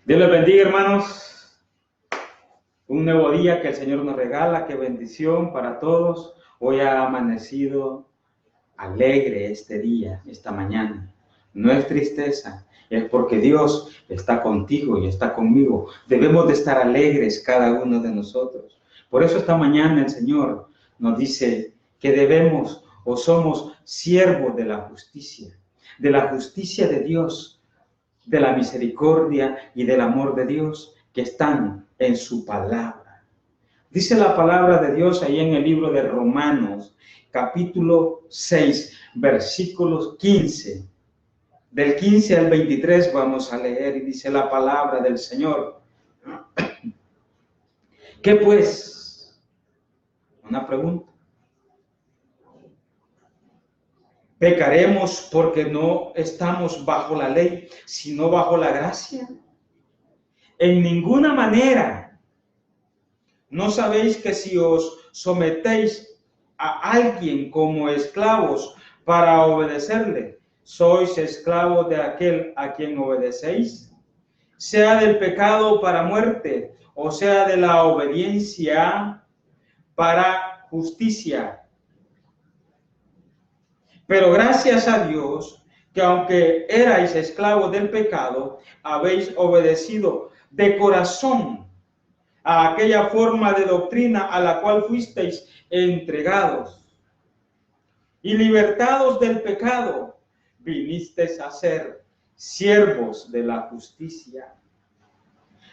Dios les bendiga, hermanos. Un nuevo día que el Señor nos regala. Qué bendición para todos. Hoy ha amanecido alegre este día, esta mañana. No es tristeza, es porque Dios está contigo y está conmigo. Debemos de estar alegres cada uno de nosotros. Por eso esta mañana el Señor nos dice que debemos o somos siervos de la justicia de Dios, de la misericordia y del amor de Dios que están en su palabra. Dice la palabra de Dios ahí en el libro de Romanos, capítulo 6, versículos 15. Del 15 al 23 vamos a leer y dice la palabra del Señor. ¿Qué pues? Una pregunta. ¿Pecaremos porque no estamos bajo la ley, sino bajo la gracia? En ninguna manera. ¿No sabéis que si os sometéis a alguien como esclavos para obedecerle, sois esclavos de aquel a quien obedecéis? Sea del pecado para muerte, o sea de la obediencia para justicia. Pero gracias a Dios, que aunque erais esclavos del pecado, habéis obedecido de corazón a aquella forma de doctrina a la cual fuisteis entregados. Y libertados del pecado, vinisteis a ser siervos de la justicia.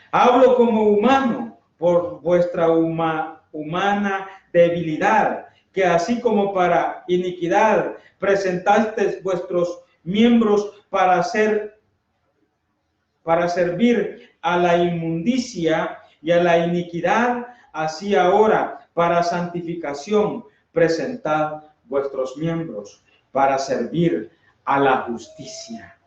Hablo como humano por vuestra humana debilidad, que así como para iniquidad presentasteis vuestros miembros para servir a la inmundicia y a la iniquidad, así ahora para santificación presentad vuestros miembros para servir a la justicia.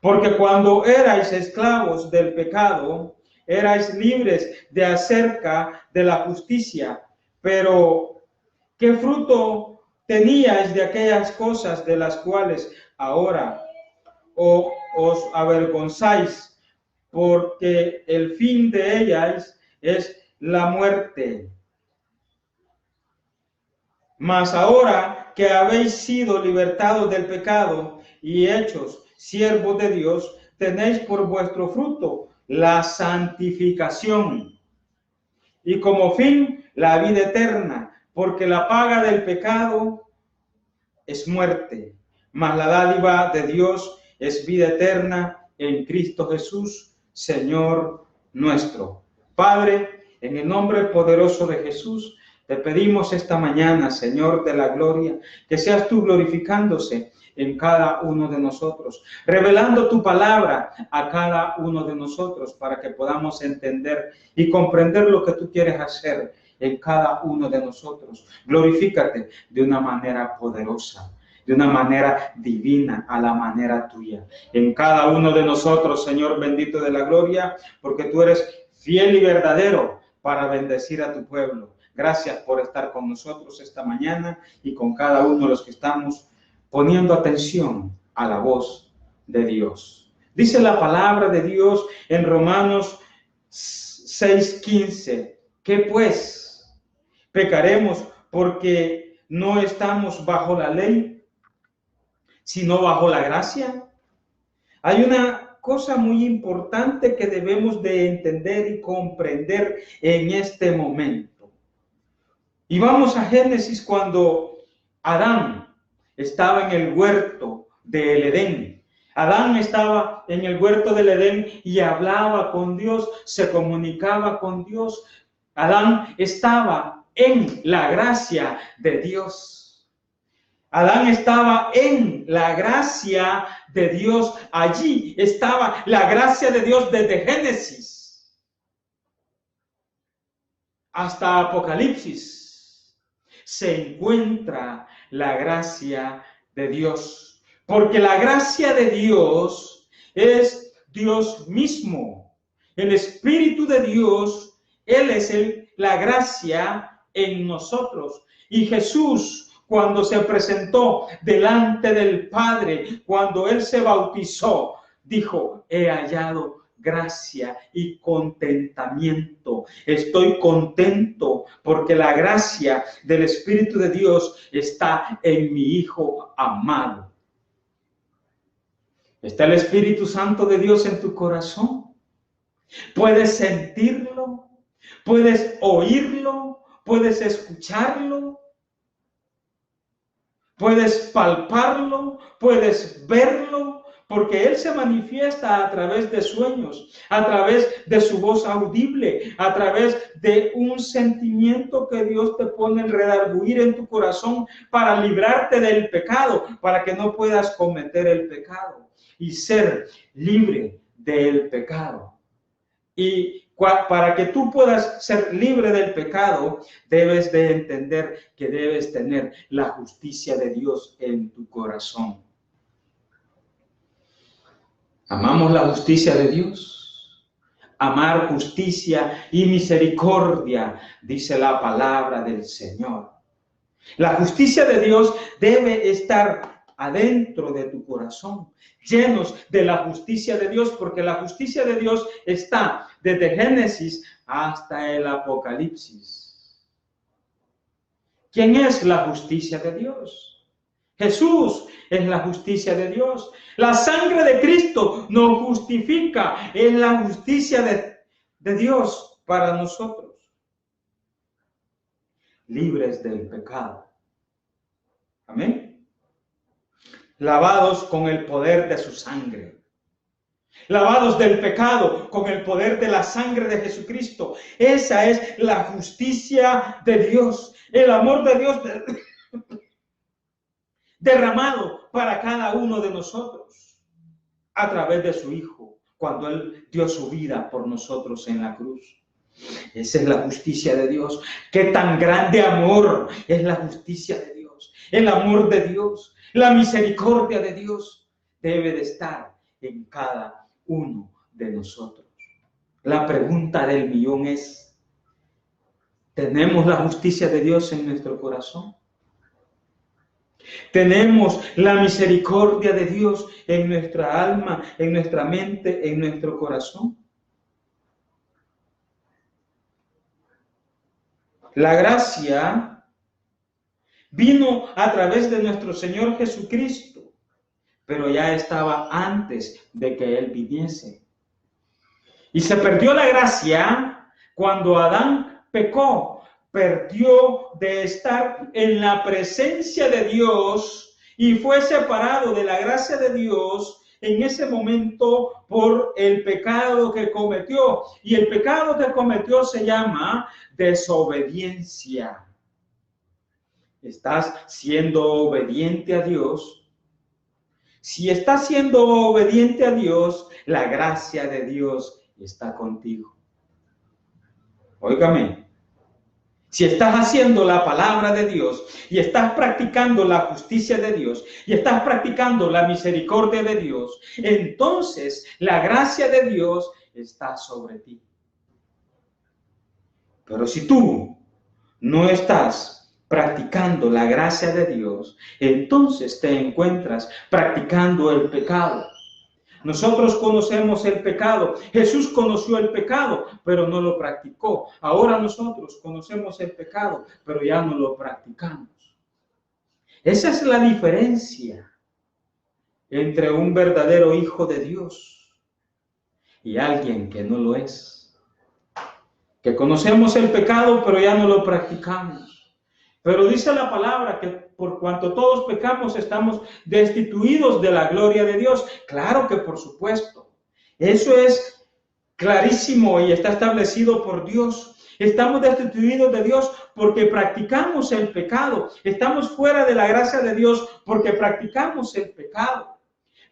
Porque cuando erais esclavos del pecado, erais libres de acerca de la justicia. Pero, ¿qué fruto teníais de aquellas cosas de las cuales ahora os avergonzáis? Porque el fin de ellas es la muerte. Mas ahora que habéis sido libertados del pecado y hechos siervos de Dios, tenéis por vuestro fruto la santificación y como fin la vida eterna, porque la paga del pecado es muerte, mas la dádiva de Dios es vida eterna en Cristo Jesús, Señor nuestro. Padre, en el nombre poderoso de Jesús, te pedimos esta mañana, Señor de la gloria, que seas tú glorificándose en cada uno de nosotros, revelando tu palabra a cada uno de nosotros para que podamos entender y comprender lo que tú quieres hacer en cada uno de nosotros. Glorifícate de una manera poderosa, de una manera divina, a la manera tuya. En cada uno de nosotros, Señor bendito de la gloria, porque tú eres fiel y verdadero para bendecir a tu pueblo. Gracias por estar con nosotros esta mañana y con cada uno de los que estamos poniendo atención a la voz de Dios. Dice la palabra de Dios en Romanos 6:15, ¿qué pues? ¿Pecaremos porque no estamos bajo la ley, sino bajo la gracia? Hay una cosa muy importante que debemos de entender y comprender en este momento. Y vamos a Génesis cuando Adán estaba en el huerto del Edén. Adán estaba en el huerto del Edén y hablaba con Dios, se comunicaba con Dios. Adán estaba en la gracia de Dios. Adán estaba en la gracia de Dios. Allí estaba la gracia de Dios desde Génesis hasta Apocalipsis. Se encuentra la gracia de Dios, porque la gracia de Dios es Dios mismo, el Espíritu de Dios. Él es la gracia en nosotros. Y Jesús, cuando se presentó delante del Padre, cuando Él se bautizó, dijo, he hallado gracia y contentamiento. Estoy contento porque la gracia del Espíritu de Dios está en mi Hijo amado. ¿Está el Espíritu Santo de Dios en tu corazón? ¿Puedes sentirlo? ¿Puedes oírlo? ¿Puedes escucharlo? ¿Puedes palparlo? ¿Puedes verlo? Porque Él se manifiesta a través de sueños, a través de su voz audible, a través de un sentimiento que Dios te pone en redarguir en tu corazón para librarte del pecado, para que no puedas cometer el pecado y ser libre del pecado. Y para que tú puedas ser libre del pecado, debes de entender que debes tener la justicia de Dios en tu corazón. ¿Amamos la justicia de Dios? Amar justicia y misericordia, dice la palabra del Señor. La justicia de Dios debe estar adentro de tu corazón, llenos de la justicia de Dios, porque la justicia de Dios está desde Génesis hasta el Apocalipsis. ¿Quién es la justicia de Dios? Jesús es la justicia de Dios. La sangre de Cristo nos justifica, es la justicia de Dios para nosotros. Libres del pecado. Amén. Lavados con el poder de su sangre. Lavados del pecado con el poder de la sangre de Jesucristo. Esa es la justicia de Dios. El amor de Dios derramado para cada uno de nosotros a través de su Hijo, cuando Él dio su vida por nosotros en la cruz. Esa es la justicia de Dios. Qué tan grande amor es la justicia de Dios. El amor de Dios, la misericordia de Dios debe de estar en cada uno de nosotros. La pregunta del millón es, ¿tenemos la justicia de Dios en nuestro corazón? ¿Tenemos la misericordia de Dios en nuestra alma, en nuestra mente, en nuestro corazón? La gracia vino a través de nuestro Señor Jesucristo, pero ya estaba antes de que Él viniese. Y se perdió la gracia cuando Adán pecó. Perdió de estar en la presencia de Dios y fue separado de la gracia de Dios en ese momento por el pecado que cometió. Y el pecado que cometió se llama desobediencia. ¿Estás siendo obediente a Dios? Si estás siendo obediente a Dios, la gracia de Dios está contigo. Óigame. Si estás haciendo la palabra de Dios y estás practicando la justicia de Dios y estás practicando la misericordia de Dios, entonces la gracia de Dios está sobre ti. Pero si tú no estás practicando la gracia de Dios, entonces te encuentras practicando el pecado. Nosotros conocemos el pecado. Jesús conoció el pecado, pero no lo practicó. Ahora nosotros conocemos el pecado, pero ya no lo practicamos. Esa es la diferencia entre un verdadero hijo de Dios y alguien que no lo es. Que conocemos el pecado, pero ya no lo practicamos. Pero dice la palabra que por cuanto todos pecamos, estamos destituidos de la gloria de Dios. Claro que por supuesto. Eso es clarísimo y está establecido por Dios. Estamos destituidos de Dios porque practicamos el pecado. Estamos fuera de la gracia de Dios porque practicamos el pecado.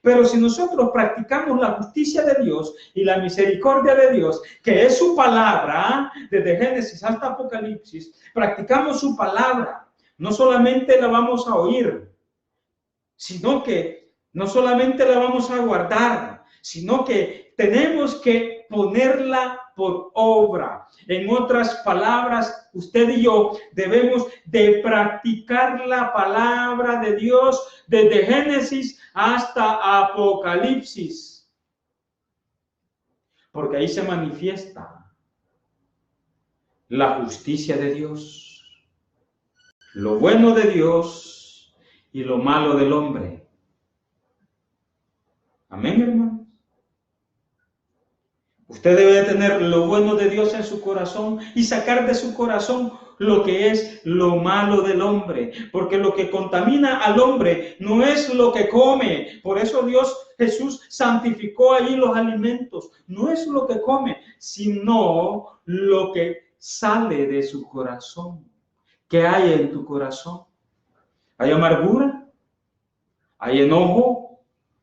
Pero si nosotros practicamos la justicia de Dios y la misericordia de Dios, que es su palabra, desde Génesis hasta Apocalipsis, practicamos su palabra, no solamente la vamos a oír, sino que no solamente la vamos a guardar, sino que tenemos que ponerla por obra. En otras palabras, usted y yo debemos de practicar la palabra de Dios desde Génesis hasta Apocalipsis. porque ahí se manifiesta la justicia de Dios, lo bueno de Dios y lo malo del hombre. Amén, hermanos. Usted debe tener lo bueno de Dios en su corazón y sacar de su corazón lo que es lo malo del hombre, porque lo que contamina al hombre no es lo que come. Por eso Jesús santificó allí los alimentos. No es lo que come, sino lo que sale de su corazón. ¿Qué hay en tu corazón? ¿Hay amargura? ¿Hay enojo?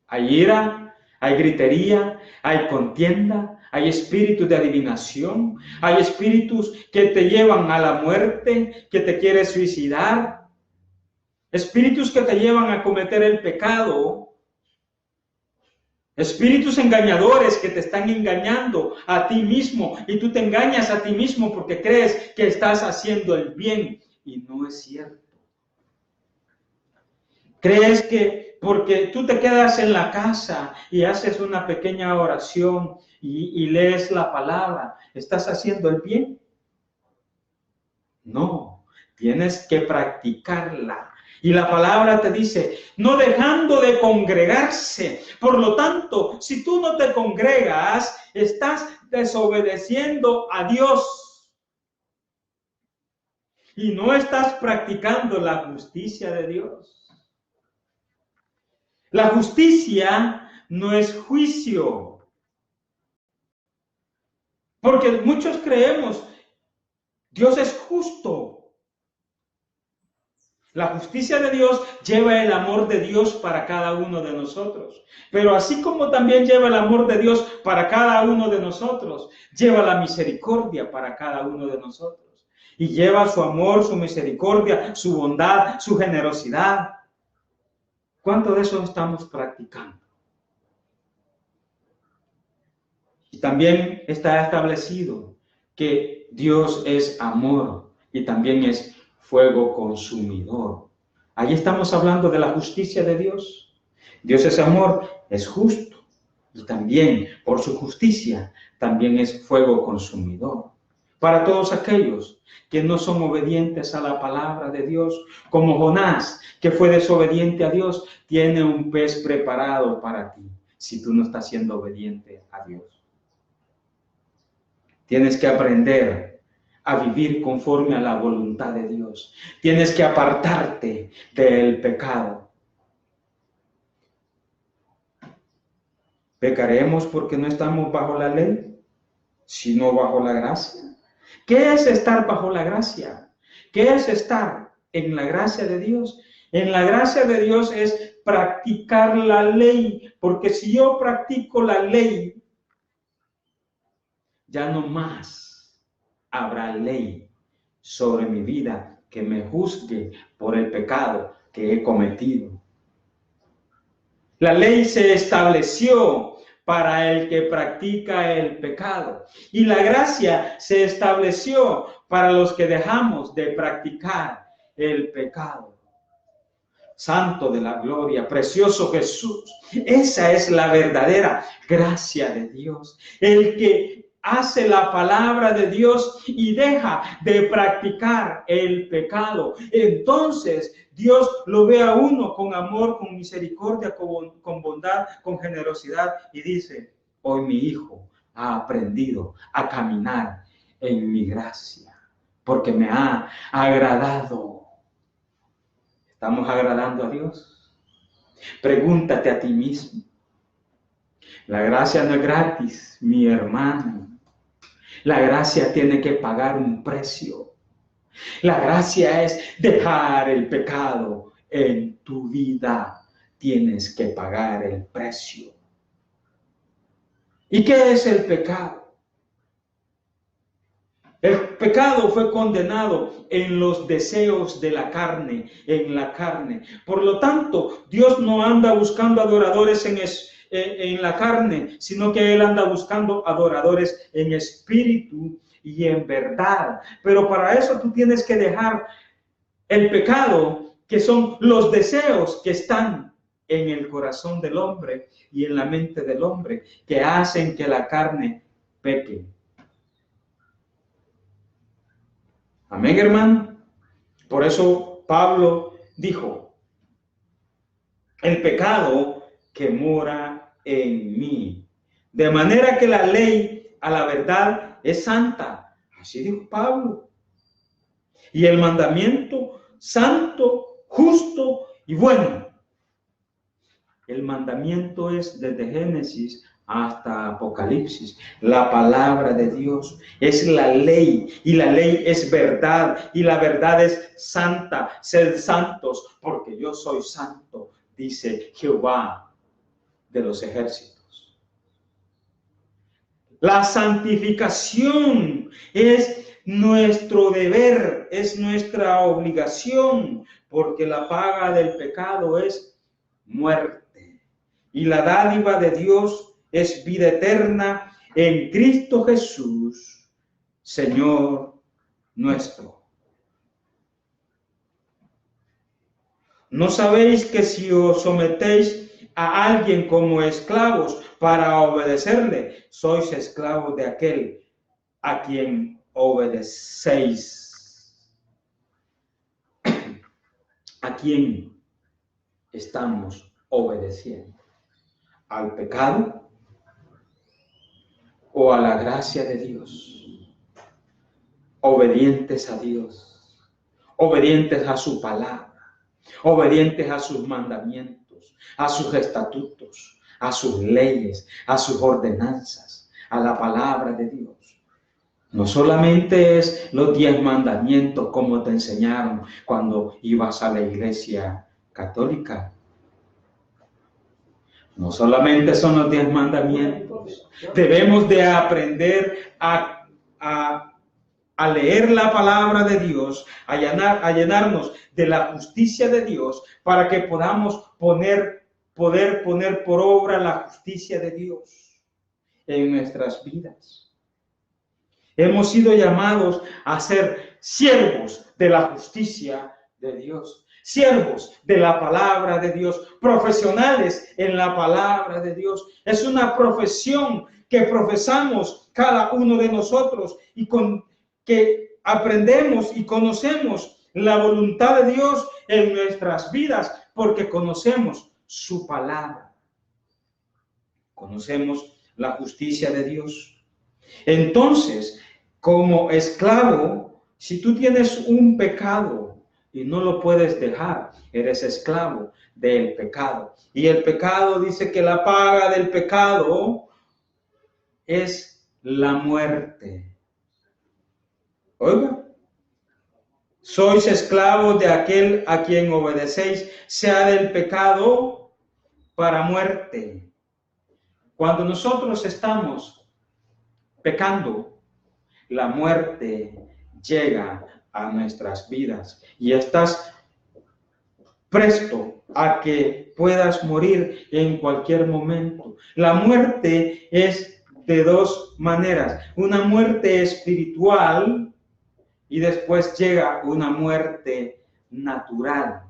¿Hay ira? ¿Hay gritería? ¿Hay contienda? Hay espíritus de adivinación, hay espíritus que te llevan a la muerte, que te quieres suicidar, espíritus que te llevan a cometer el pecado, espíritus engañadores que te están engañando a ti mismo y tú te engañas a ti mismo porque crees que estás haciendo el bien y no es cierto. Crees que porque tú te quedas en la casa y haces una pequeña oración y lees la palabra, ¿estás haciendo el bien? No, tienes que practicarla. Y la palabra te dice, no dejando de congregarse. Por lo tanto, si tú no te congregas, estás desobedeciendo a Dios. Y no estás practicando la justicia de Dios. La justicia no es juicio. Porque muchos creemos, Dios es justo. La justicia de Dios lleva el amor de Dios para cada uno de nosotros. Pero así como también lleva el amor de Dios para cada uno de nosotros, lleva la misericordia para cada uno de nosotros. Y lleva su amor, su misericordia, su bondad, su generosidad. ¿Cuánto de eso estamos practicando? Y también está establecido que Dios es amor y también es fuego consumidor. Ahí estamos hablando de la justicia de Dios. Dios es amor, es justo y también por su justicia también es fuego consumidor. Para todos aquellos que no son obedientes a la palabra de Dios, como Jonás, que fue desobediente a Dios, tiene un pez preparado para ti si tú no estás siendo obediente a Dios. Tienes que aprender a vivir conforme a la voluntad de Dios. Tienes que apartarte del pecado. ¿Pecaremos porque no estamos bajo la ley, sino bajo la gracia? ¿Qué es estar bajo la gracia? ¿Qué es estar en la gracia de Dios? En la gracia de Dios es practicar la ley, porque si yo practico la ley, ya no más habrá ley sobre mi vida que me juzgue por el pecado que he cometido. La ley se estableció para el que practica el pecado y la gracia se estableció para los que dejamos de practicar el pecado. Santo de la gloria, precioso Jesús, esa es la verdadera gracia de Dios. El que hace la palabra de Dios y deja de practicar el pecado. Entonces Dios lo ve a uno con amor, con misericordia, con bondad, con generosidad y dice, hoy mi hijo ha aprendido a caminar en mi gracia porque me ha agradado. ¿Estamos agradando a Dios? Pregúntate a ti mismo. La gracia no es gratis, mi hermano. La gracia tiene que pagar un precio. La gracia es dejar el pecado en tu vida. Tienes que pagar el precio. ¿Y qué es el pecado? El pecado fue condenado en los deseos de la carne, en la carne. Por lo tanto, Dios no anda buscando adoradores en la carne, sino que Él anda buscando adoradores en espíritu y en verdad. Pero para eso tú tienes que dejar el pecado, que son los deseos que están en el corazón del hombre y en la mente del hombre, que hacen que la carne peque. Amén, hermano. Por eso Pablo dijo, el pecado que mora en mí. De manera que la ley a la verdad es santa. Así dijo Pablo. Y el mandamiento santo, justo y bueno. El mandamiento es desde Génesis hasta Apocalipsis. La palabra de Dios es la ley y la ley es verdad y la verdad es santa. Sed santos porque yo soy santo, dice Jehová de los ejércitos. La santificación es nuestro deber, es nuestra obligación, porque la paga del pecado es muerte. Y la dádiva de Dios es vida eterna en Cristo Jesús, Señor nuestro. ¿No sabéis que si os sometéis a alguien como esclavos para obedecerle, sois esclavos de aquel a quien obedecéis? ¿A quién estamos obedeciendo? ¿Al pecado o a la gracia de Dios? Obedientes a Dios, obedientes a su palabra, obedientes a sus mandamientos, a sus estatutos, a sus leyes, a sus ordenanzas, a la palabra de Dios. No solamente es los 10 mandamientos como te enseñaron cuando ibas a la iglesia católica. No solamente son los 10 mandamientos. Debemos de aprender a leer la palabra de Dios, a llenarnos de la justicia de Dios para que podamos poder poner por obra la justicia de Dios en nuestras vidas. Hemos sido llamados a ser siervos de la justicia de Dios, siervos de la palabra de Dios, profesionales en la palabra de Dios. Es una profesión que profesamos cada uno de nosotros y con que aprendemos y conocemos la voluntad de Dios en nuestras vidas porque conocemos su palabra. Conocemos la justicia de Dios. Entonces, como esclavo, si tú tienes un pecado y no lo puedes dejar, eres esclavo del pecado. Y el pecado dice que la paga del pecado es la muerte. Oiga, sois esclavos de aquel a quien obedecéis, sea del pecado para muerte. Cuando nosotros estamos pecando, la muerte llega a nuestras vidas y estás presto a que puedas morir en cualquier momento. La muerte es de 2 maneras, una muerte espiritual y después llega una muerte natural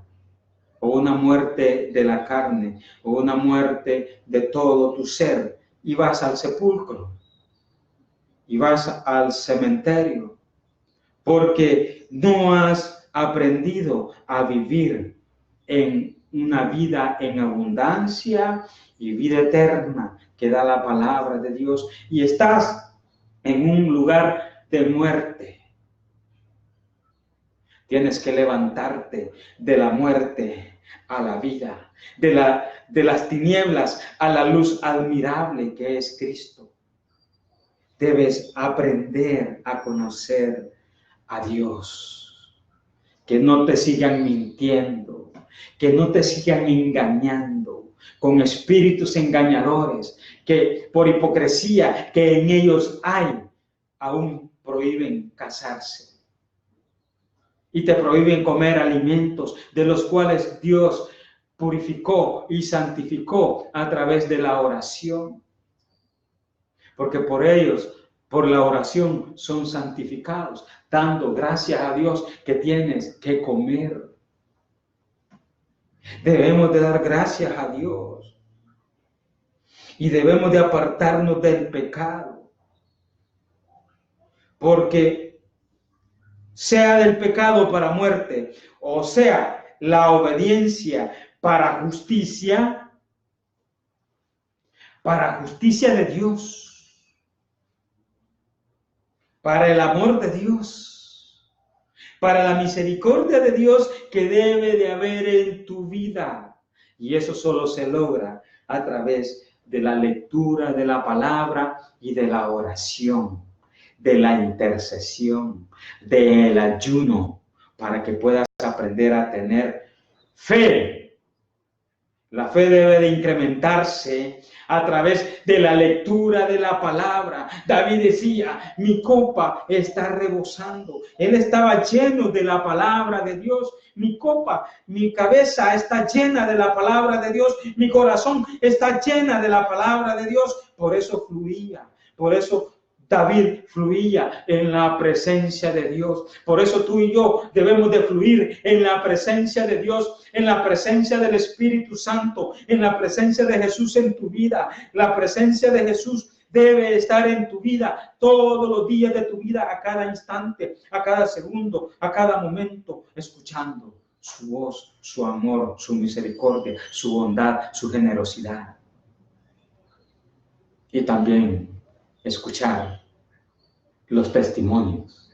o una muerte de la carne o una muerte de todo tu ser y vas al sepulcro. Y vas al cementerio porque no has aprendido a vivir en una vida en abundancia y vida eterna que da la palabra de Dios y estás en un lugar de muerte. Tienes que levantarte de la muerte a la vida, de las tinieblas a la luz admirable que es Cristo. Debes aprender a conocer a Dios, que no te sigan mintiendo, que no te sigan engañando con espíritus engañadores, que por hipocresía que en ellos hay, aún prohíben casarse y te prohíben comer alimentos de los cuales Dios purificó y santificó a través de la oración. Porque por ellos, por la oración, son santificados, dando gracias a Dios que tienes que comer. Debemos de dar gracias a Dios y debemos de apartarnos del pecado. porque sea del pecado para muerte, o sea, la obediencia para justicia de Dios, para el amor de Dios, para la misericordia de Dios que debe de haber en tu vida. Y eso solo se logra a través de la lectura de la palabra y de la oración, de la intercesión, del ayuno, para que puedas aprender a tener fe. La fe debe de incrementarse a través de la lectura de la palabra. David decía, mi copa está rebosando. Él estaba lleno de la palabra de Dios. Mi copa, mi cabeza está llena de la palabra de Dios. Mi corazón está llena de la palabra de Dios. Por eso fluía. Por eso David fluía en la presencia de Dios. Por eso tú y yo debemos de fluir en la presencia de Dios, en la presencia del Espíritu Santo, en la presencia de Jesús en tu vida. La presencia de Jesús debe estar en tu vida todos los días de tu vida, a cada instante, a cada segundo, a cada momento, escuchando su voz, su amor, su misericordia, su bondad, su generosidad. Y también escuchar los testimonios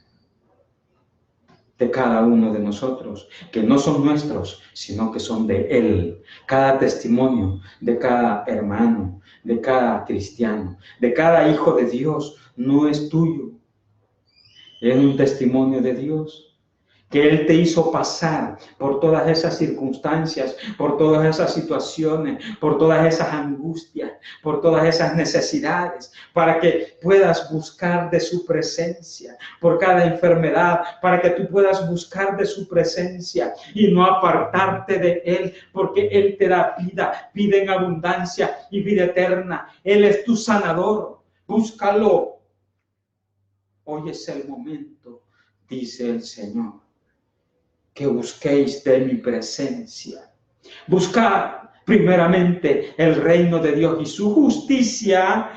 de cada uno de nosotros, que no son nuestros, sino que son de Él. Cada testimonio de cada hermano, de cada cristiano, de cada hijo de Dios, no es tuyo. Es un testimonio de Dios, que Él te hizo pasar por todas esas circunstancias, por todas esas situaciones, por todas esas angustias, por todas esas necesidades, para que puedas buscar de su presencia, por cada enfermedad, para que tú puedas buscar de su presencia y no apartarte de Él, porque Él te da vida, vida en abundancia y vida eterna. Él es tu sanador. Búscalo. Hoy es el momento, dice el Señor, que busquéis de mi presencia. Buscad primeramente el reino de Dios y su justicia.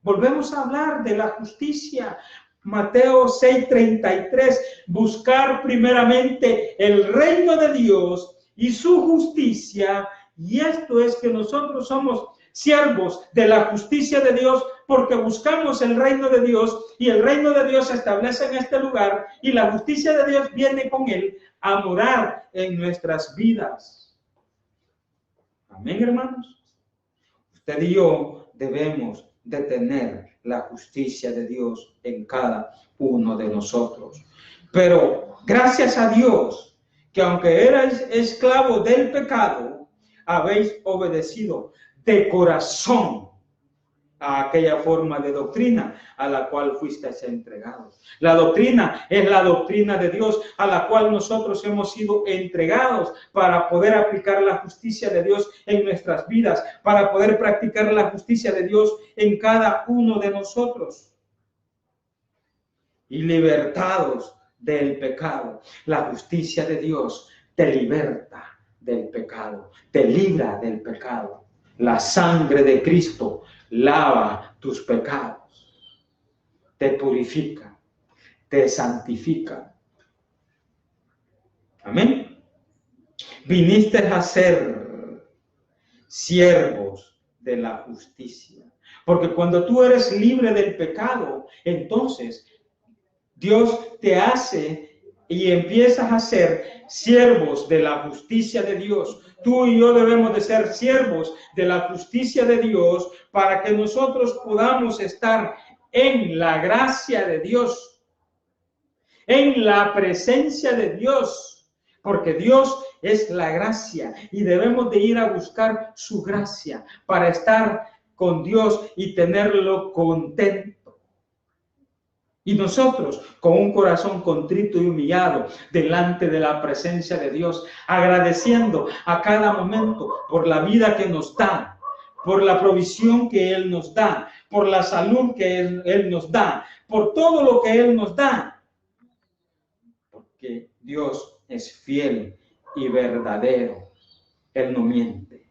Volvemos a hablar de la justicia. Mateo 6:33, buscar primeramente el reino de Dios y su justicia, y esto es que nosotros somos siervos de la justicia de Dios, porque buscamos el reino de Dios, y el reino de Dios se establece en este lugar, y la justicia de Dios viene con él a morar en nuestras vidas. Amén, hermanos. Usted y yo debemos de tener la justicia de Dios en cada uno de nosotros. Pero gracias a Dios, que aunque erais esclavos del pecado, habéis obedecido de corazón a aquella forma de doctrina a la cual fuisteis entregados. La doctrina es la doctrina de Dios a la cual nosotros hemos sido entregados para poder aplicar la justicia de Dios en nuestras vidas, para poder practicar la justicia de Dios en cada uno de nosotros. Y libertados del pecado. La justicia de Dios te liberta del pecado, te libra del pecado. La sangre de Cristo lava tus pecados, te purifica, te santifica. Amén. Viniste a ser siervos de la justicia. Porque cuando tú eres libre del pecado, entonces Dios te hace y empiezas a ser siervos de la justicia de Dios. Tú y yo debemos de ser siervos de la justicia de Dios para que nosotros podamos estar en la gracia de Dios, en la presencia de Dios, porque Dios es la gracia y debemos de ir a buscar su gracia para estar con Dios y tenerlo contento. Y nosotros, con un corazón contrito y humillado delante de la presencia de Dios, agradeciendo a cada momento por la vida que nos da, por la provisión que Él nos da, por la salud que Él nos da, por todo lo que Él nos da. Porque Dios es fiel y verdadero. Él no miente.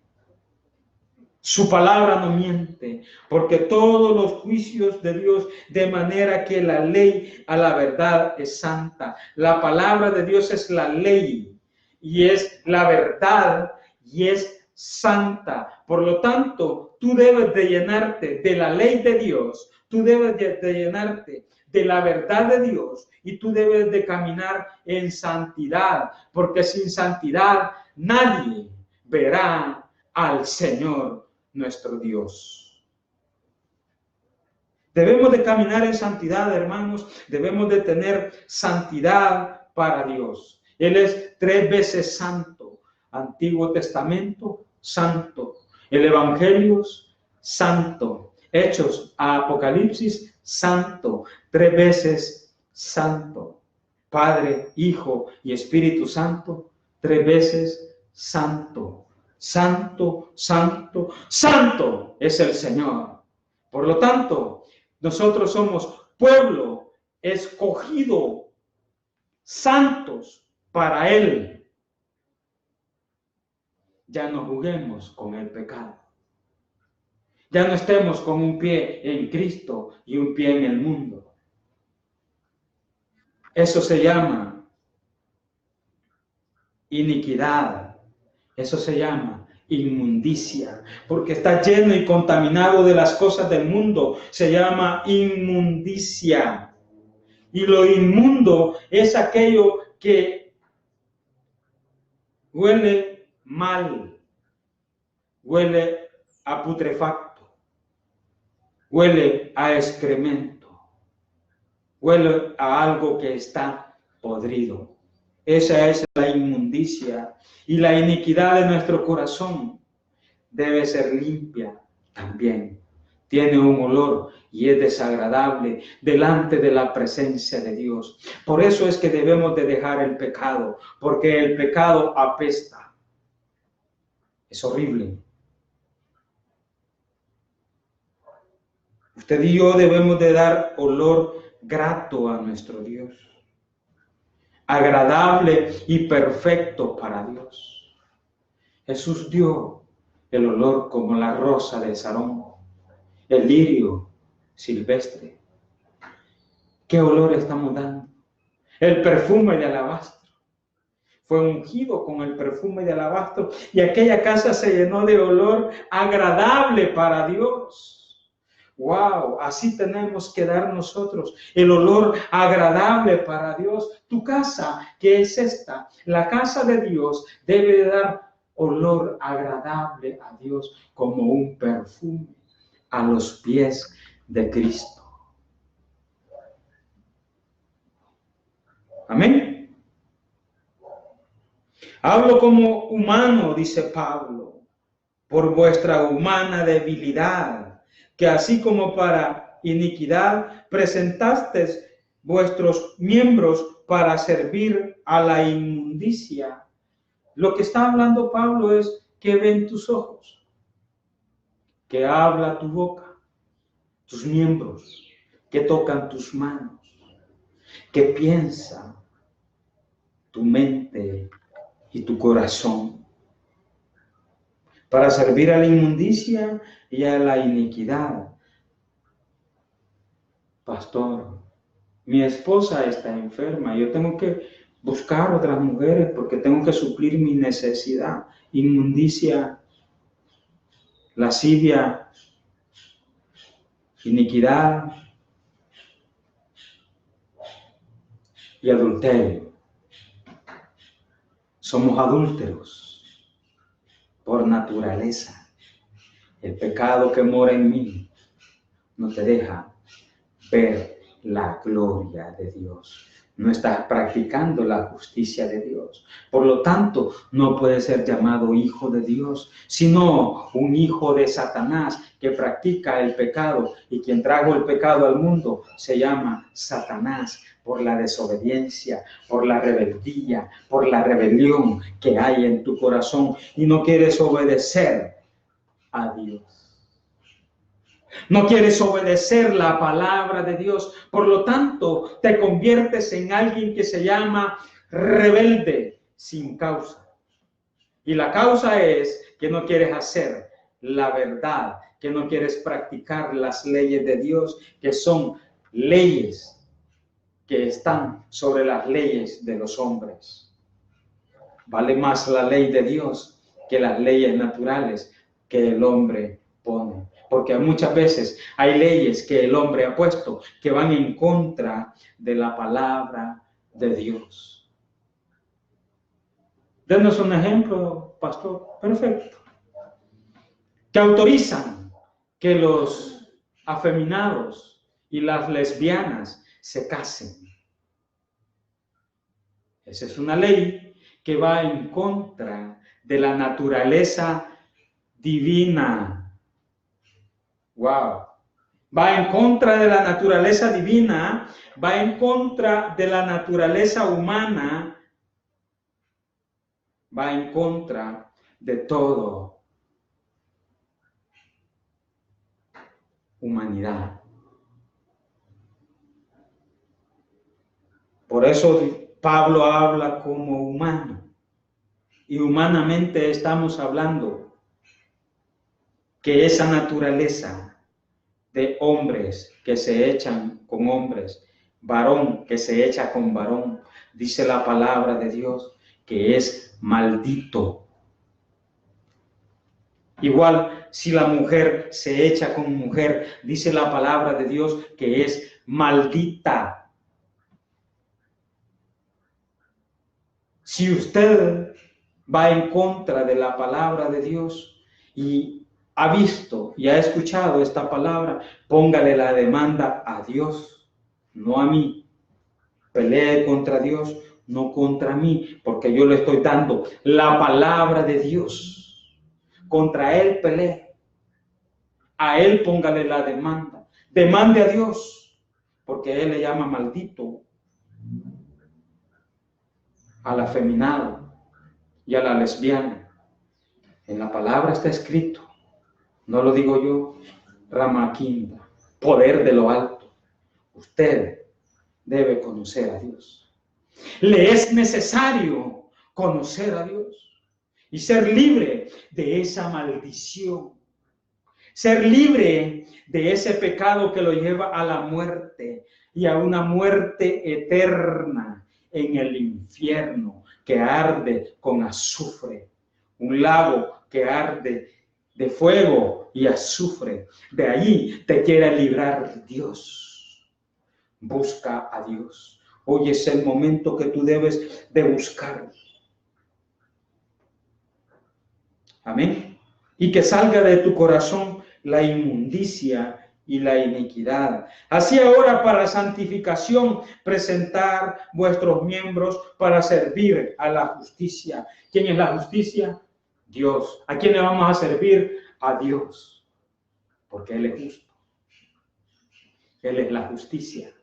Su palabra no miente, porque todos los juicios de Dios, de manera que la ley a la verdad es santa. La palabra de Dios es la ley y es la verdad y es santa. Por lo tanto, tú debes de llenarte de la ley de Dios, tú debes de llenarte de la verdad de Dios y tú debes de caminar en santidad, porque sin santidad nadie verá al Señor nuestro Dios. Debemos de caminar en santidad, hermanos. Debemos de tener santidad para Dios. Él es 3 veces santo. Antiguo Testamento, santo. El Evangelio, santo. Hechos a Apocalipsis, santo. 3 veces santo. Padre, Hijo y Espíritu Santo, 3 veces santo. Santo, santo, santo es el Señor. Por lo tanto, nosotros somos pueblo escogido, santos para Él. Ya no juguemos con el pecado. Ya no estemos con un pie en Cristo y un pie en el mundo. Eso se llama iniquidad. Eso se llama inmundicia, porque está lleno y contaminado de las cosas del mundo. Se llama inmundicia. Y lo inmundo es aquello que huele mal, huele a putrefacto, huele a excremento, huele a algo que está podrido. Esa es la inmundicia. Y la iniquidad de nuestro corazón debe ser limpia también. Tiene un olor y es desagradable delante de la presencia de Dios. Por eso es que debemos de dejar el pecado, porque el pecado apesta. Es horrible. Usted y yo debemos de dar olor grato a nuestro Dios. Agradable y perfecto para Dios. Jesús dio el olor como la rosa de Sarón, el lirio silvestre. ¿Qué olor estamos dando? El perfume de alabastro. Fue ungido con el perfume de alabastro y aquella casa se llenó de olor agradable para Dios. ¡Wow! Así tenemos que dar nosotros el olor agradable para Dios. Tu casa, que es esta, la casa de Dios, debe dar olor agradable a Dios como un perfume a los pies de Cristo. Amén. Hablo como humano, dice Pablo, por vuestra humana debilidad, que así como para iniquidad presentasteis vuestros miembros para servir a la inmundicia. Lo que está hablando Pablo es que ven tus ojos, que habla tu boca, tus miembros, que tocan tus manos, que piensa tu mente y tu corazón para servir a la inmundicia y a la iniquidad. Pastor, mi esposa está enferma, yo tengo que buscar otras mujeres porque tengo que suplir mi necesidad. Inmundicia, lascivia, iniquidad y adulterio. Somos adúlteros por naturaleza. El pecado que mora en mí no te deja ver la gloria de Dios. No estás practicando la justicia de Dios. Por lo tanto, no puedes ser llamado hijo de Dios, sino un hijo de Satanás que practica el pecado. Y quien trajo el pecado al mundo se llama Satanás por la desobediencia, por la rebeldía, por la rebelión que hay en tu corazón y no quieres obedecer a Dios. No quieres obedecer la palabra de Dios, por lo tanto te conviertes en alguien que se llama rebelde sin causa. Y la causa es que no quieres hacer la verdad, que no quieres practicar las leyes de Dios, que son leyes que están sobre las leyes de los hombres. Vale más la ley de Dios que las leyes naturales que el hombre pone. Porque muchas veces hay leyes que el hombre ha puesto que van en contra de la palabra de Dios. Denos un ejemplo, pastor. Perfecto. Que autorizan que los afeminados y las lesbianas se casen. Esa es una ley que va en contra de la naturaleza divina. Wow. Va en contra de la naturaleza divina, va en contra de la naturaleza humana, va en contra de todo. Humanidad. Por eso Pablo habla como humano. Y humanamente estamos hablando que esa naturaleza de hombres que se echan con hombres, varón que se echa con varón, dice la palabra de Dios que es maldito. Igual, si la mujer se echa con mujer, dice la palabra de Dios que es maldita. Si usted va en contra de la palabra de Dios y ha visto y ha escuchado esta palabra, póngale la demanda a Dios, no a mí. Pelee contra Dios, no contra mí, porque yo le estoy dando la palabra de Dios. Contra él pelee. A él póngale la demanda. Demande a Dios, porque él le llama maldito al afeminado y a la lesbiana. En la palabra está escrito, no lo digo yo, Rama Quinta, poder de lo alto. Usted debe conocer a Dios. Le es necesario conocer a Dios y ser libre de esa maldición. Ser libre de ese pecado que lo lleva a la muerte y a una muerte eterna en el infierno que arde con azufre. Un lago que arde de fuego y azufre. De allí te quiere librar Dios. Busca a Dios. Hoy es el momento que tú debes de buscar. Amén. Y que salga de tu corazón la inmundicia y la iniquidad. Así ahora para santificación presentar vuestros miembros para servir a la justicia. ¿Quién es la justicia? Dios. ¿A quién le vamos a servir? A Dios. Porque Él es justo. Él es la justicia.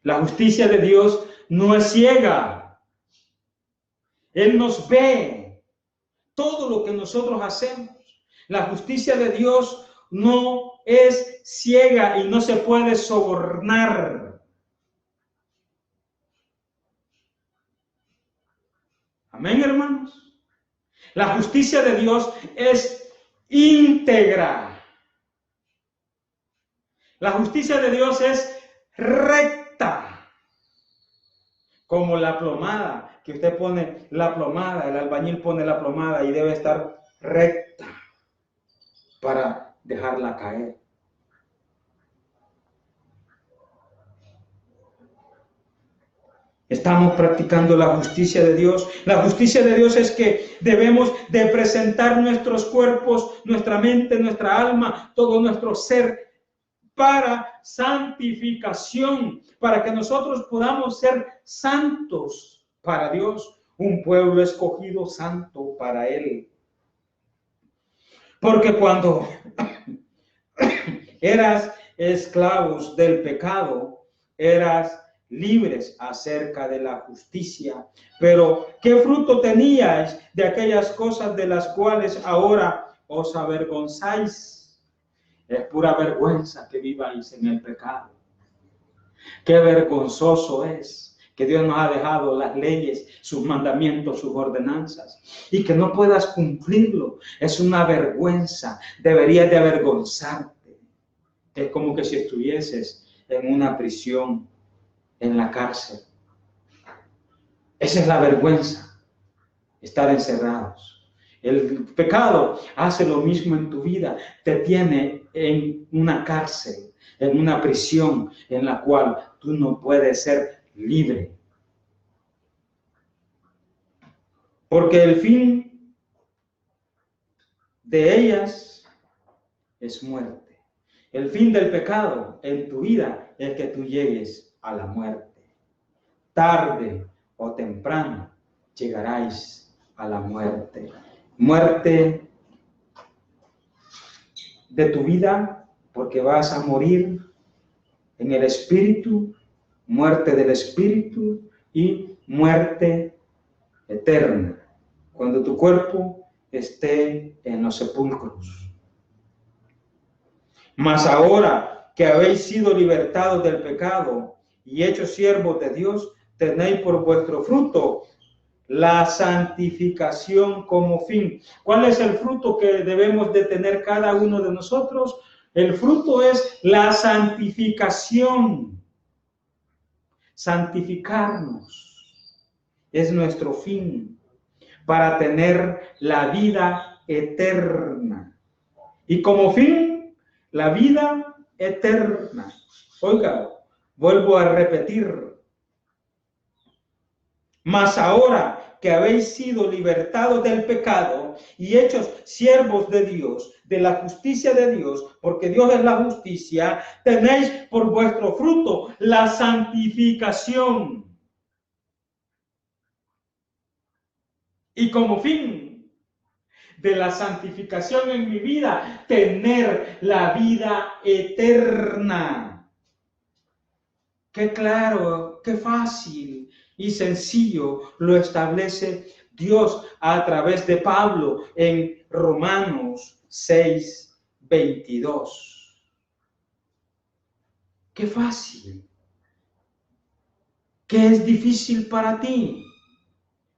La justicia de Dios no es ciega. Él nos ve todo lo que nosotros hacemos. La justicia de Dios no es ciega y no se puede sobornar. Amén, hermanos. La justicia de Dios es íntegra. La justicia de Dios es recta. Como la plomada, que usted pone la plomada, el albañil pone la plomada y debe estar recta para dejarla caer. Estamos practicando la justicia de Dios. La justicia de Dios es que debemos de presentar nuestros cuerpos, nuestra mente, nuestra alma, todo nuestro ser para santificación, para que nosotros podamos ser santos para Dios, un pueblo escogido santo para Él. Porque cuando eras esclavos del pecado, eras libres acerca de la justicia. Pero, ¿qué fruto teníais de aquellas cosas de las cuales ahora os avergonzáis? Es pura vergüenza que viváis en el pecado. Qué vergonzoso es que Dios nos ha dejado las leyes, sus mandamientos, sus ordenanzas, y que no puedas cumplirlo. Es una vergüenza, deberías de avergonzarte. Es como que si estuvieses en una prisión, en la cárcel. Esa es la vergüenza, estar encerrados. El pecado hace lo mismo en tu vida, te tiene en una cárcel, en una prisión en la cual tú no puedes ser libre. Porque el fin de ellas es muerte. El fin del pecado en tu vida es que tú llegues a la muerte. Tarde o temprano llegaráis a la muerte. Muerte de tu vida, porque vas a morir en el espíritu, muerte del espíritu y muerte eterna, cuando tu cuerpo esté en los sepulcros. Mas ahora que habéis sido libertados del pecado y hechos siervos de Dios, tenéis por vuestro fruto la santificación como fin. ¿Cuál es el fruto que debemos de tener cada uno de nosotros? El fruto es la santificación. Santificarnos es nuestro fin para tener la vida eterna. Y como fin, la vida eterna. Oiga, vuelvo a repetir. Mas ahora que habéis sido libertados del pecado y hechos siervos de Dios, de la justicia de Dios, porque Dios es la justicia, tenéis por vuestro fruto la santificación. Y como fin de la santificación en mi vida, tener la vida eterna. Qué claro, qué fácil y sencillo lo establece Dios a través de Pablo en Romanos 6:22. Qué fácil. ¿Qué es difícil para ti?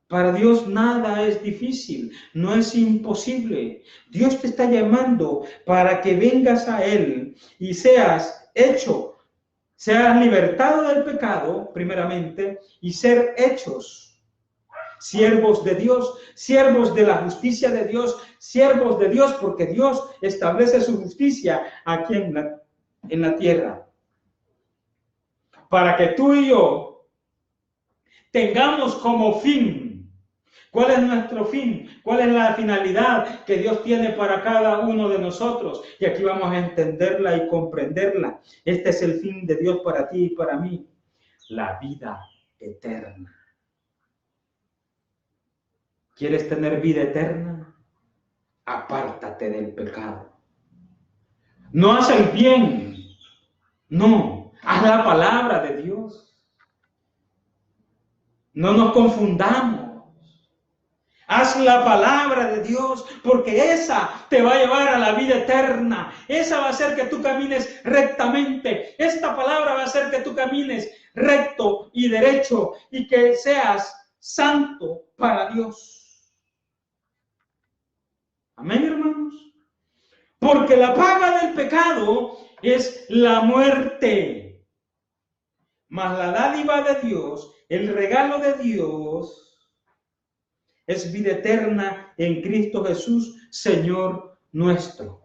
Para Dios nada es difícil, no es imposible. Dios te está llamando para que vengas a Él y seas hecho, seas libertado del pecado, primeramente, y ser hechos siervos de Dios, siervos de la justicia de Dios, siervos de Dios, porque Dios establece su justicia aquí en la tierra. Para que tú y yo tengamos como fin. ¿Cuál es nuestro fin? ¿Cuál es la finalidad que Dios tiene para cada uno de nosotros? Y aquí vamos a entenderla y comprenderla. Este es el fin de Dios para ti y para mí. La vida eterna. ¿Quieres tener vida eterna? Apártate del pecado. No haz el bien. No, haz la palabra de Dios. No nos confundamos. Haz la palabra de Dios, porque esa te va a llevar a la vida eterna. Esa va a hacer que tú camines rectamente. Esta palabra va a hacer que tú camines recto y derecho y que seas santo para Dios. Amén, hermanos. Porque la paga del pecado es la muerte. Mas la dádiva de Dios, el regalo de Dios, es vida eterna en Cristo Jesús, Señor nuestro.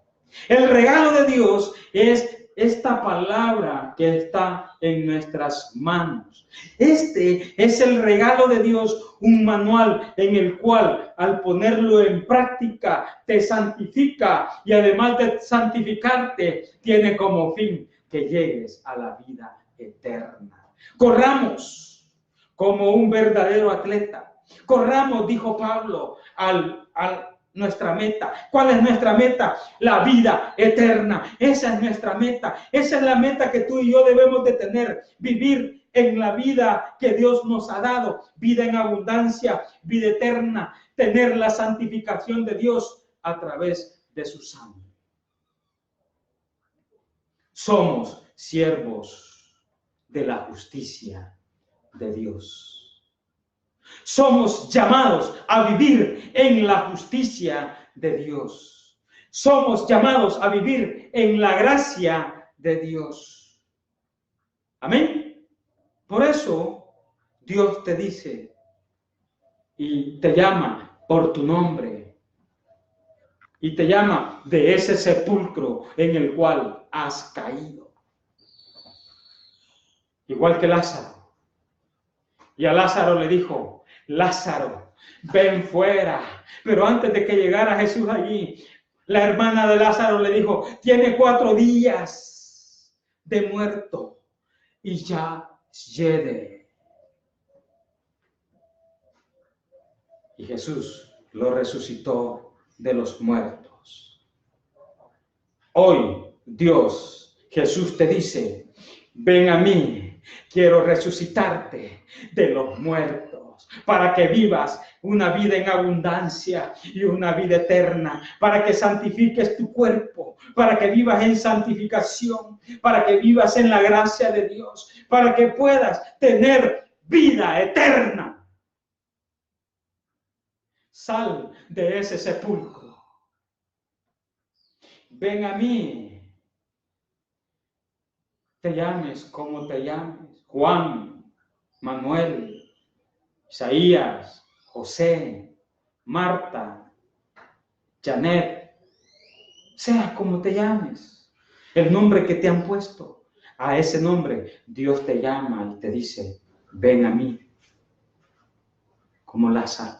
El regalo de Dios es esta palabra que está en nuestras manos. Este es el regalo de Dios, un manual en el cual al ponerlo en práctica te santifica y además de santificarte tiene como fin que llegues a la vida eterna. Corramos como un verdadero atleta. Corramos, dijo Pablo, a nuestra meta. ¿Cuál es nuestra meta? La vida eterna. Esa es nuestra meta. Esa es la meta que tú y yo debemos de tener. Vivir en la vida que Dios nos ha dado. Vida en abundancia, vida eterna. Tener la santificación de Dios a través de su sangre. Somos siervos de la justicia de Dios. Somos llamados a vivir en la justicia de Dios. Somos llamados a vivir en la gracia de Dios. Amén. Por eso Dios te dice y te llama por tu nombre y te llama de ese sepulcro en el cual has caído. Igual que Lázaro. Y a Lázaro le dijo: Lázaro, ven fuera. Pero antes de que llegara Jesús allí, la hermana de Lázaro le dijo: tiene 4 días de muerto y ya yede. Y Jesús lo resucitó de los muertos. Hoy Dios, Jesús te dice: ven a mí, quiero resucitarte de los muertos, para que vivas una vida en abundancia y una vida eterna, para que santifiques tu cuerpo, para que vivas en santificación, para que vivas en la gracia de Dios, para que puedas tener vida eterna. Sal de ese sepulcro. Ven a mí. Te llames como te llames, Juan, Manuel, Isaías, José, Marta, Janet, sea como te llames, el nombre que te han puesto, a ese nombre Dios te llama y te dice: ven a mí. Como Lázaro.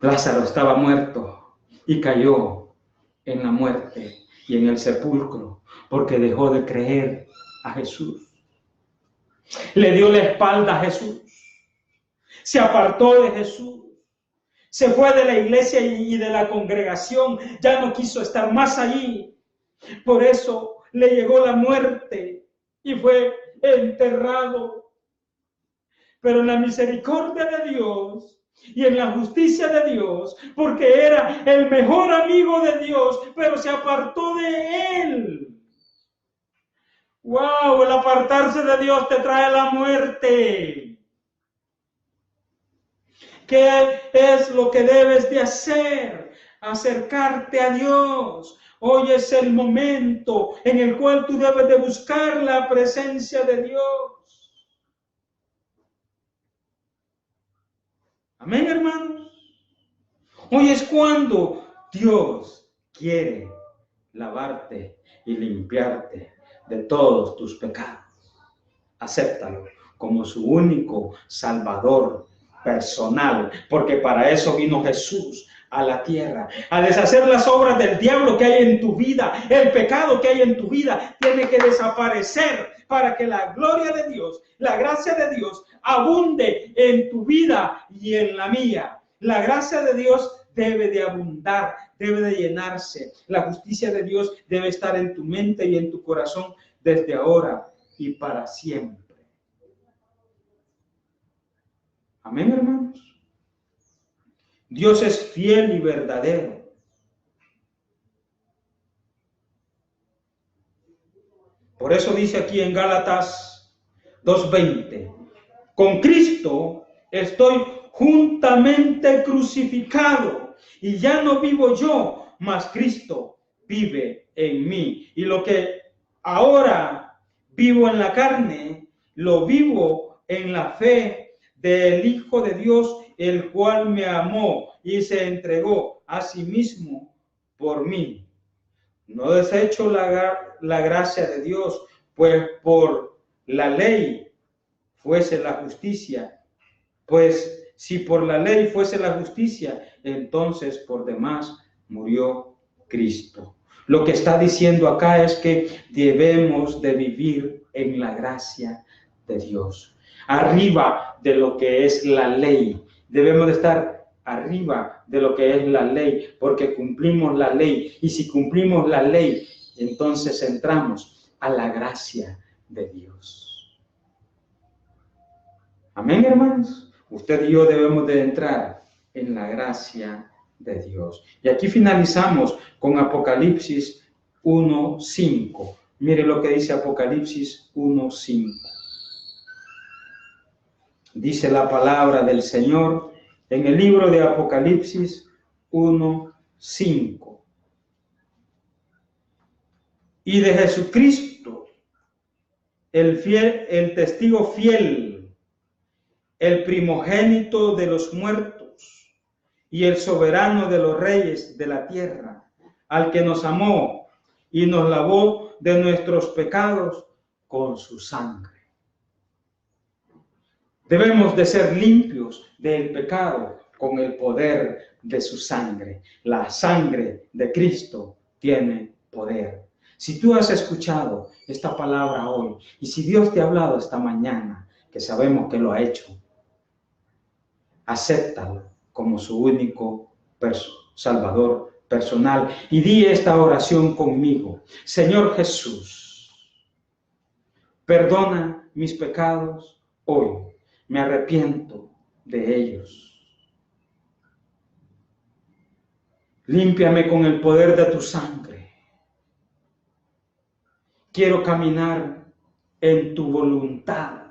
Lázaro estaba muerto y cayó en la muerte y en el sepulcro porque dejó de creer a Jesús. Le dio la espalda a Jesús. Se apartó de Jesús. Se fue de la iglesia y de la congregación. Ya no quiso estar más allí. Por eso le llegó la muerte y fue enterrado. Pero en la misericordia de Dios y en la justicia de Dios, porque era el mejor amigo de Dios, pero se apartó de él. ¡Wow! El apartarse de Dios te trae la muerte. ¿Qué es lo que debes de hacer? Acercarte a Dios. Hoy es el momento en el cual tú debes de buscar la presencia de Dios. Amén, hermanos. Hoy es cuando Dios quiere lavarte y limpiarte de todos tus pecados. Acéptalo como su único Salvador personal, porque para eso vino Jesús a la tierra, a deshacer las obras del diablo que hay en tu vida. El pecado que hay en tu vida tiene que desaparecer para que la gloria de Dios, la gracia de Dios abunde en tu vida y en la mía. La gracia de Dios debe de abundar, debe de llenarse. La justicia de Dios debe estar en tu mente y en tu corazón desde ahora y para siempre. Amén, hermanos. Dios es fiel y verdadero. Por eso dice aquí en Gálatas 2:20, con Cristo estoy juntamente crucificado y ya no vivo yo, mas Cristo vive en mí. Y lo que ahora vivo en la carne, lo vivo en la fe del Hijo de Dios, el cual me amó y se entregó a sí mismo por mí. No desecho la gracia de Dios, pues por la ley fuese la justicia. Pues si por la ley fuese la justicia, entonces por demás murió Cristo. Lo que está diciendo acá es que debemos de vivir en la gracia de Dios. Arriba de lo que es la ley. Debemos de estar arriba de lo que es la ley, porque cumplimos la ley. Y si cumplimos la ley, entonces entramos a la gracia de Dios. Amén, hermanos. Usted y yo debemos de entrar en la gracia de Dios. Y aquí finalizamos con Apocalipsis 1:5. Mire lo que dice Apocalipsis 1:5. Dice la palabra del Señor en el libro de Apocalipsis 1:5. Y de Jesucristo, el testigo fiel, el primogénito de los muertos y el soberano de los reyes de la tierra, al que nos amó y nos lavó de nuestros pecados con su sangre. Debemos de ser limpios del pecado con el poder de su sangre. La sangre de Cristo tiene poder. Si tú has escuchado esta palabra hoy y si Dios te ha hablado esta mañana, que sabemos que lo ha hecho, acéptalo como su único Salvador personal y di esta oración conmigo. Señor Jesús, perdona mis pecados hoy. Me arrepiento de ellos. Límpiame con el poder de tu sangre. Quiero caminar en tu voluntad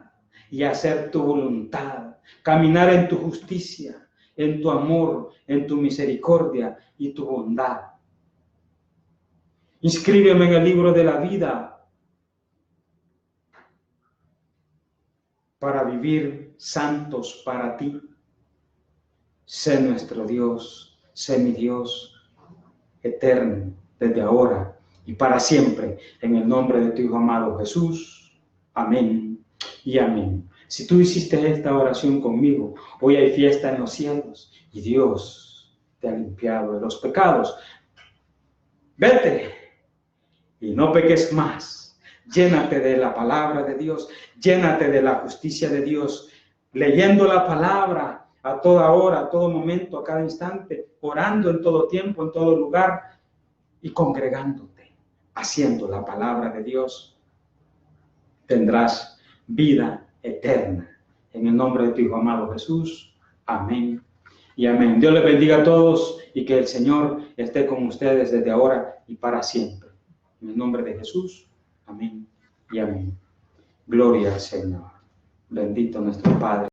y hacer tu voluntad. Caminar en tu justicia, en tu amor, en tu misericordia y tu bondad. Inscríbeme en el libro de la vida para vivir santos para ti. Sé nuestro Dios, sé mi Dios eterno, desde ahora y para siempre, en el nombre de tu Hijo amado Jesús. Amén y amén. Si tú hiciste esta oración conmigo, hoy hay fiesta en los cielos y Dios te ha limpiado de los pecados. Vete y no peques más. Llénate de la palabra de Dios, llénate de la justicia de Dios, leyendo la palabra a toda hora, a todo momento, a cada instante, orando en todo tiempo, en todo lugar y congregándote, haciendo la palabra de Dios. Tendrás vida eterna. En el nombre de tu Hijo amado Jesús. Amén y amén. Dios les bendiga a todos y que el Señor esté con ustedes desde ahora y para siempre. En el nombre de Jesús. Amén y amén. Gloria al Señor. Bendito nuestro Padre.